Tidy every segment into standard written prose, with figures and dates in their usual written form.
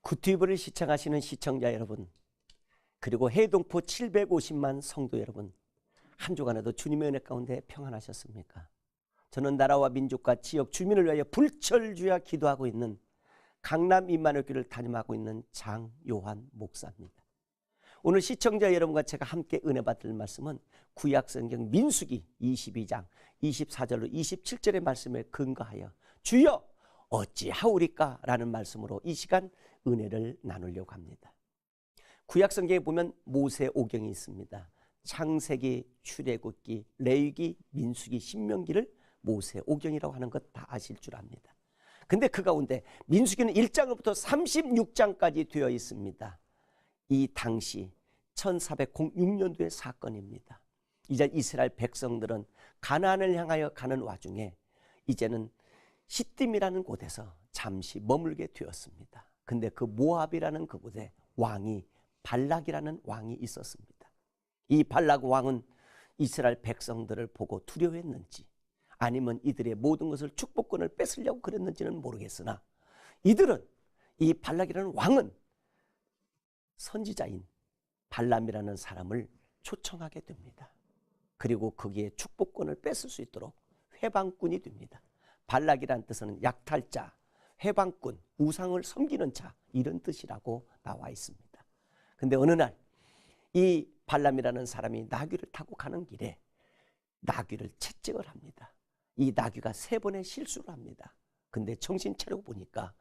구티브를 시청하시는 시청자 여러분, 그리고 해동포 750만 성도 여러분, 한 주간에도 주님의 은혜 가운데 평안하셨습니까? 저는 나라와 민족과 지역 주민을 위하여 불철주야 기도하고 있는 강남 임마누엘교회를 담임하고 있는 장요한 목사입니다. 오늘 시청자 여러분과 제가 함께 은혜 받을 말씀은 구약성경 민수기 22장 24절로 27절의 말씀에 근거하여 주여 어찌하오리까 라는 말씀으로 이 시간 은혜를 나누려고 합니다. 구약성경에 보면 모세 오경이 있습니다. 창세기, 출애굽기, 레위기, 민수기, 신명기를 모세 오경이라고 하는 것 다 아실 줄 압니다. 근데 그 가운데 민수기는 1장부터 36장까지 되어 있습니다. 이 당시 1406년도의 사건입니다. 이제 이스라엘 백성들은 가나안을 향하여 가는 와중에 이제는 시딤이라는 곳에서 잠시 머물게 되었습니다. 근데 그 모압이라는 그곳에 왕이 발락이라는 왕이 있었습니다. 이 발락 왕은 이스라엘 백성들을 보고 두려워했는지 아니면 이들의 모든 것을 축복권을 뺏으려고 그랬는지는 모르겠으나 이들은 이 발락이라는 왕은 선지자인 발람이라는 사람을 초청하게 됩니다. 그리고 거기에 축복권을 뺏을 수 있도록 회방꾼이 됩니다. 발락이라는 뜻은 약탈자, 회방꾼, 우상을 섬기는 자, 이런 뜻이라고 나와 있습니다. 근데 어느 날 이 발람이라는 사람이 나귀를 타고 가는 길에 나귀를 채찍을 합니다. 이 나귀가 3번의 실수를 합니다. 근데 정신 차리고 보니까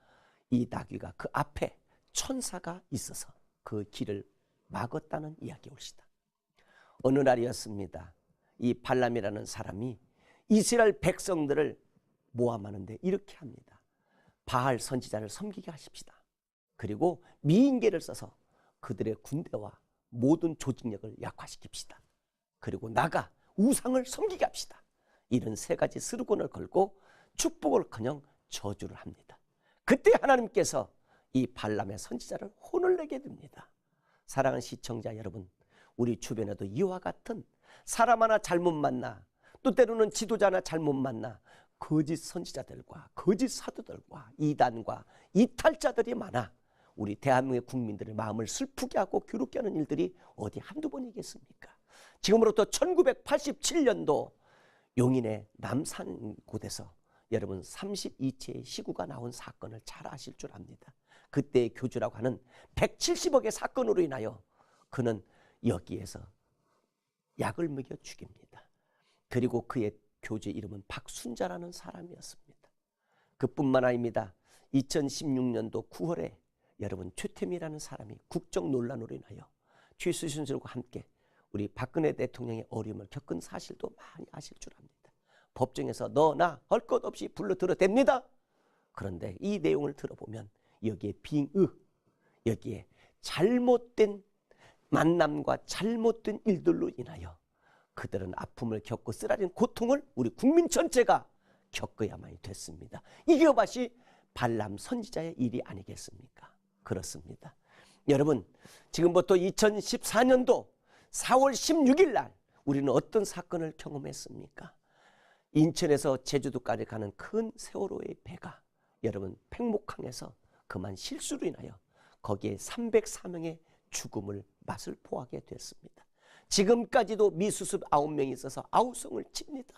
이 나귀가 그 앞에 천사가 있어서 그 길을 막았다는 이야기 옳시다. 어느 날이었습니다. 이 발람이라는 사람이 이스라엘 백성들을 모함하는데 이렇게 합니다. 바알 선지자를 섬기게 하십시다. 그리고 미인계를 써서 그들의 군대와 모든 조직력을 약화시킵시다. 그리고 나가 우상을 섬기게 합시다. 이런 3가지 스루건을 걸고 축복을커녕 저주를 합니다. 그때 하나님께서 이 발람의 선지자를 혼을 내게 됩니다. 사랑하는 시청자 여러분, 우리 주변에도 이와 같은 사람 하나 잘못 만나, 또 때로는 지도자 하나 잘못 만나 거짓 선지자들과 거짓 사도들과 이단과 이탈자들이 많아 우리 대한민국의 국민들의 마음을 슬프게 하고 괴롭게 하는 일들이 어디 한두 번이겠습니까? 지금으로부터 1987년도 용인의 남산 곳에서 여러분 32채의 시구가 나온 사건을 잘 아실 줄 압니다. 그때의 교주라고 하는 170억의 사건으로 인하여 그는 여기에서 약을 먹여 죽입니다. 그리고 그의 교주 이름은 박순자라는 사람이었습니다. 그뿐만 아닙니다. 2016년도 9월에 여러분 최태민이라는 사람이 국정 논란으로 인하여 최수순들과 함께 우리 박근혜 대통령의 어려움을 겪은 사실도 많이 아실 줄 압니다. 법정에서 너 나 할 것 없이 불러들여 됩니다. 그런데 이 내용을 들어보면 여기에 빙의, 여기에 잘못된 만남과 잘못된 일들로 인하여 그들은 아픔을 겪고 쓰라린 고통을 우리 국민 전체가 겪어야만이 됐습니다. 이것이 발람 선지자의 일이 아니겠습니까? 그렇습니다. 여러분, 지금부터 2014년도 4월 16일 날 우리는 어떤 사건을 경험했습니까? 인천에서 제주도까지 가는 큰 세월호의 배가 여러분 팽목항에서 그만 실수로 인하여 거기에 304명의 죽음을 맛을 보하게 됐습니다. 지금까지도 미수습 9명이 있어서 아우성을 칩니다.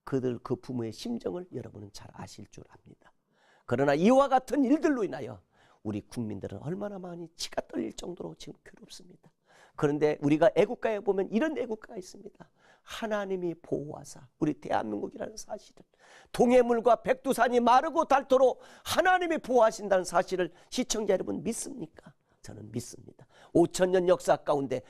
그들 그 부모의 심정을 여러분은 잘 아실 줄 압니다. 그러나 이와 같은 일들로 인하여 우리 국민들은 얼마나 많이 치가 떨릴 정도로 지금 괴롭습니다. 그런데 우리가 애국가에 보면 이런 애국가가 있습니다. 하나님이 보호하사 우리 대한민국이라는 사실을, 동해물과 백두산이 마르고 닳도록 하나님이 보호하신다는 사실을 시청자 여러분 믿습니까? 저는 믿습니다. 5000년 역사 가운데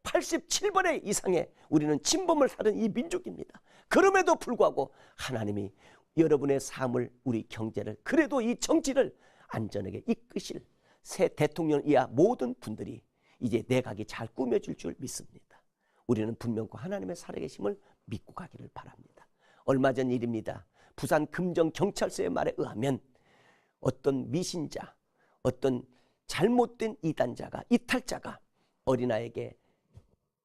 787번의 이상의 우리는 침범을 사는 이 민족입니다. 그럼에도 불구하고 하나님이 여러분의 삶을, 우리 경제를, 그래도 이 정치를 안전하게 이끄실 새 대통령 이하 모든 분들이 이제 내각이 잘 꾸며질 줄 믿습니다. 우리는 분명코 하나님의 살아계심을 믿고 가기를 바랍니다. 얼마 전 일입니다. 부산 금정경찰서의 말에 의하면 어떤 미신자, 어떤 잘못된 이단자가, 이탈자가 어린아이에게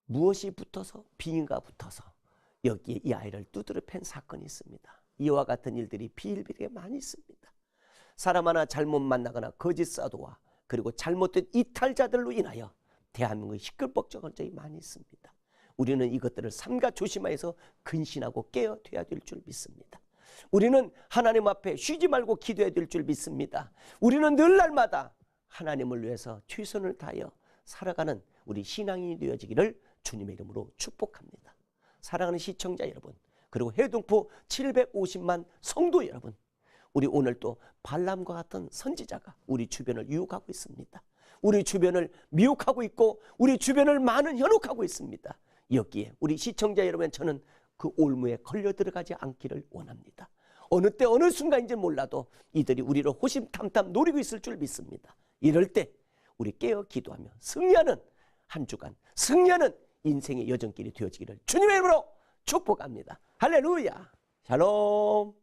무엇이 붙어서, 빙의가 붙어서 여기에 이 아이를 두드려 팬 사건이 있습니다. 이와 같은 일들이 비일비재하게 많이 있습니다. 사람 하나 잘못 만나거나 거짓 사도와 그리고 잘못된 이탈자들로 인하여 대한민국이 시끌벅적한 적이 많이 있습니다. 우리는 이것들을 삼가 조심하여서 근신하고 깨어돼야 될 줄 믿습니다. 우리는 하나님 앞에 쉬지 말고 기도해야 될 줄 믿습니다. 우리는 늘 날마다 하나님을 위해서 최선을 다하여 살아가는 우리 신앙인이 되어지기를 주님의 이름으로 축복합니다. 사랑하는 시청자 여러분, 그리고 해동포 750만 성도 여러분, 우리 오늘 또 발람과 같은 선지자가 우리 주변을 유혹하고 있습니다. 우리 주변을 미혹하고 있고 우리 주변을 많은 현혹하고 있습니다. 여기에 우리 시청자 여러분, 저는 그 올무에 걸려 들어가지 않기를 원합니다. 어느 때 어느 순간인지 몰라도 이들이 우리를 호심탐탐 노리고 있을 줄 믿습니다. 이럴 때 우리 깨어 기도하며 승리하는 한 주간, 승리하는 인생의 여정길이 되어지기를 주님의 이름으로 축복합니다. 할렐루야. 샬롬.